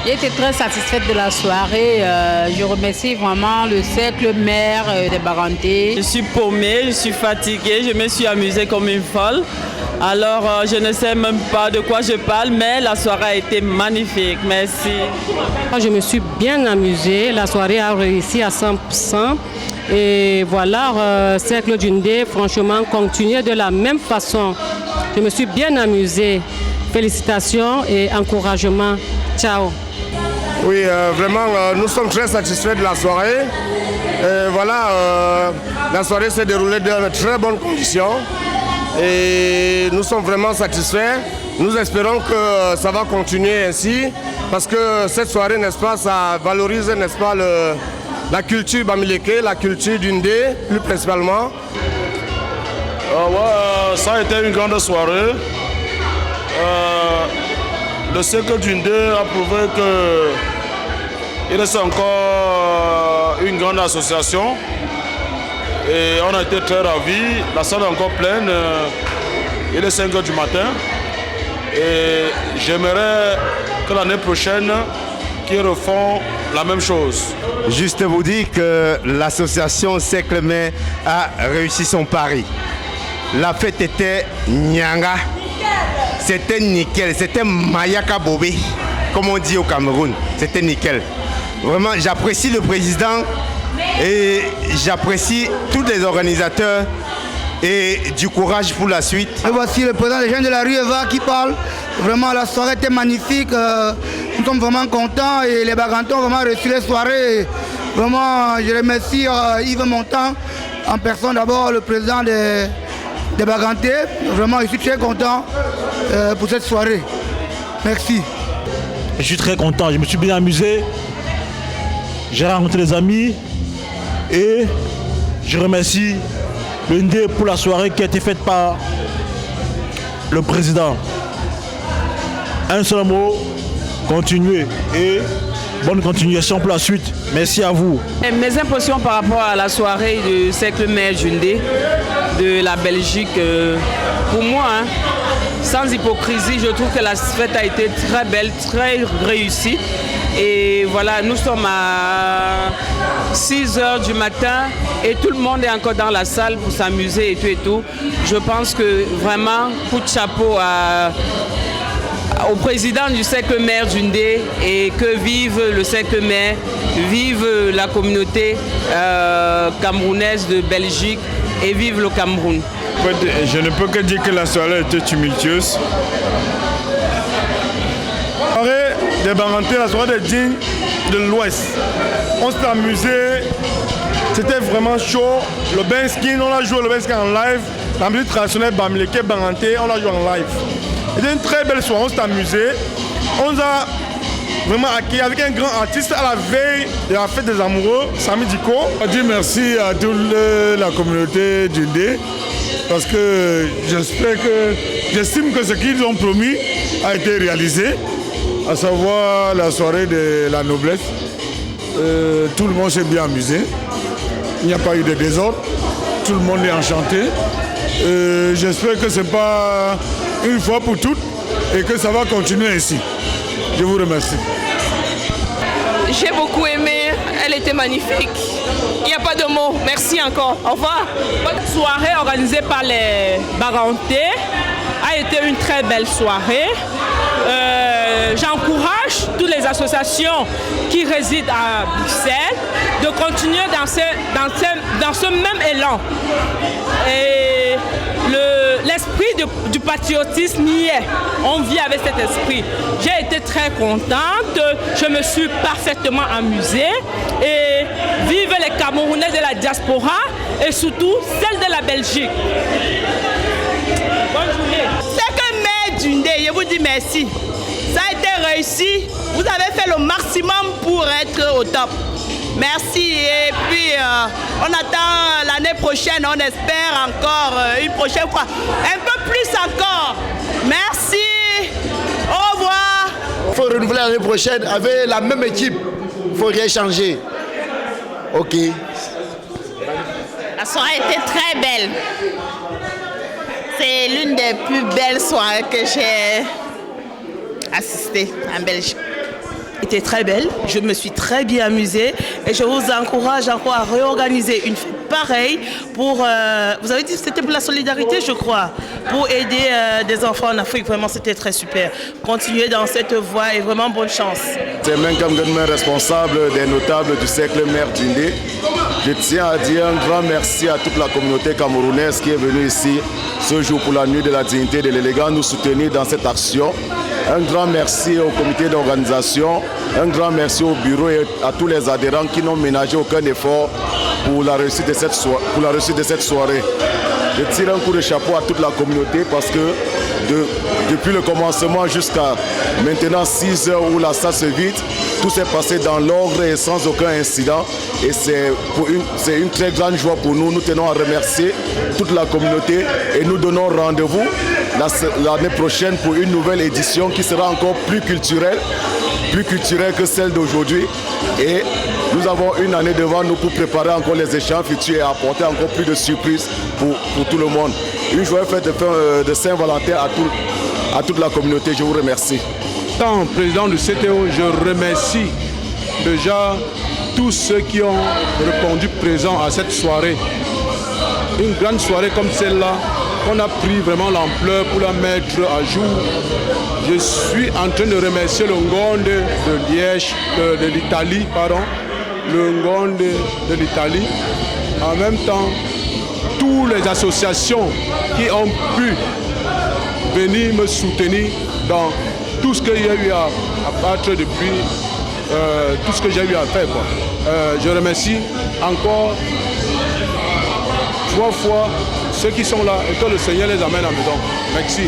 J'ai été très satisfaite de la soirée. Je remercie vraiment le cercle maire des Barantais. Je suis paumée, je suis fatiguée, je me suis amusée comme une folle. Alors, je ne sais même pas de quoi je parle, mais la soirée a été magnifique. Merci. Je me suis bien amusée. La soirée a réussi à 100%. Et voilà, Cercle d'Undé, franchement, continuez de la même façon. Je me suis bien amusée. Félicitations et encouragement. Ciao. Oui, vraiment, nous sommes très satisfaits de la soirée. Voilà, la soirée s'est déroulée dans de très bonnes conditions. Et nous sommes vraiment satisfaits. Nous espérons que ça va continuer ainsi. Parce que cette soirée, n'est-ce pas, ça valorise, n'est-ce pas, la culture bamileke, la culture d'Undé, plus principalement. Ouais, ça a été une grande soirée. Le cercle d'Undé a prouvé qu'il reste encore une grande association. Et on a été très ravis. La salle est encore pleine. Il est 5 h du matin. Et j'aimerais que l'année prochaine, qu'ils refont la même chose. Juste vous dire que l'association Cercle Maire a réussi son pari. La fête était Nyanga. C'était nickel. C'était Mayaka Bobé, comme on dit au Cameroun. C'était nickel. Vraiment, j'apprécie le président et j'apprécie tous les organisateurs et du courage pour la suite. Et voici le président des jeunes de la rue Eva qui parle. Vraiment, la soirée était magnifique. Nous sommes vraiment contents et les Bagantons ont vraiment reçu les soirées. Vraiment, je remercie Yves Montant, en personne d'abord le président des Bagantais. Vraiment, je suis très content pour cette soirée. Merci. Je suis très content, je me suis bien amusé. J'ai rencontré des amis et je remercie le Ndé pour la soirée qui a été faite par le président. Un seul mot, continuez et bonne continuation pour la suite. Merci à vous. Mes impressions par rapport à la soirée du Cercle Maire d'Undé de la Belgique, pour moi, sans hypocrisie, je trouve que la fête a été très belle, très réussie. Et voilà, nous sommes à 6 h du matin et tout le monde est encore dans la salle pour s'amuser et tout et tout. Je pense que vraiment, coup de chapeau au président du Cercle Maire d'Undé et que vive le Cercle Maire, vive la communauté camerounaise de Belgique et vive le Cameroun. Je ne peux que dire que la soirée était tumultueuse. La soirée des Barantais, la soirée des dignes de l'Ouest. On s'est amusé, c'était vraiment chaud. Le Benskin, on a joué le Benskin en live. La musique traditionnelle Bamileke Barantais, on l'a joué en live. C'était une très belle soirée, on s'est amusé. On nous a vraiment accueilli avec un grand artiste à la veille de la fête des amoureux, Sami Diko. Je dis merci à toute la communauté d'Undé parce que j'estime que ce qu'ils ont promis a été réalisé, à savoir la soirée de la noblesse. Tout le monde s'est bien amusé, il n'y a pas eu de désordre, tout le monde est enchanté. J'espère que ce n'est pas une fois pour toutes et que ça va continuer ainsi. Je vous remercie. J'ai beaucoup aimé, elle était magnifique. Il n'y a pas de mots, merci encore. Au revoir. Votre soirée organisée par les Barantais a été une très belle soirée. J'encourage toutes les associations qui résident à Bruxelles de continuer dans ce même élan. Et l'esprit du patriotisme y est. On vit avec cet esprit. J'ai été très contente. Je me suis parfaitement amusée. Et vive les Camerounais de la diaspora et surtout celle de la Belgique. Bonne journée. Cercle Maire d'Undé, je vous dis merci. Ça a été réussi. Vous avez fait le maximum pour être au top. Merci et puis on attend l'année prochaine, on espère encore une prochaine fois, un peu plus encore. Merci, au revoir. Il faut renouveler l'année prochaine avec la même équipe, il faut rien changer. Ok. La soirée était très belle. C'est l'une des plus belles soirées que j'ai assistées en Belgique. était très belle. Je me suis très bien amusée et je vous encourage encore à réorganiser une fête pareille pour, vous avez dit que c'était pour la solidarité, je crois, pour aider des enfants en Afrique. Vraiment, c'était très super. Continuez dans cette voie et vraiment bonne chance. C'est Menkam Genmen, responsable des notables du cercle Mère Djindé. Je tiens à dire un grand merci à toute la communauté camerounaise qui est venue ici ce jour pour la nuit de la dignité de l'élégant nous soutenir dans cette action. Un grand merci au comité d'organisation, un grand merci au bureau et à tous les adhérents qui n'ont ménagé aucun effort pour la réussite de cette soirée. Je tire un coup de chapeau à toute la communauté parce que depuis le commencement jusqu'à maintenant 6 heures où la salle se vide, tout s'est passé dans l'ordre et sans aucun incident. Et c'est une très grande joie pour nous. Nous tenons à remercier toute la communauté et nous donnons rendez-vous l'année prochaine pour une nouvelle édition qui sera encore plus culturelle que celle d'aujourd'hui. Et nous avons une année devant nous pour préparer encore les échanges futurs et apporter encore plus de surprises pour tout le monde. Une joyeuse fête de Saint-Valentin à toute la communauté. Je vous remercie. En tant que président du CTO, je remercie déjà tous ceux qui ont répondu présents à cette soirée. Une grande soirée comme celle-là, on a pris vraiment l'ampleur pour la mettre à jour. Je suis en train de remercier le Ngonde de Liège, de l'Italie, pardon, le Ngonde de l'Italie. En même temps, toutes les associations qui ont pu venir me soutenir dans tout ce qu'il y a eu à battre depuis, tout ce que j'ai eu à faire. Je remercie encore 3 fois ceux qui sont là et que le Seigneur les amène à la maison. Merci.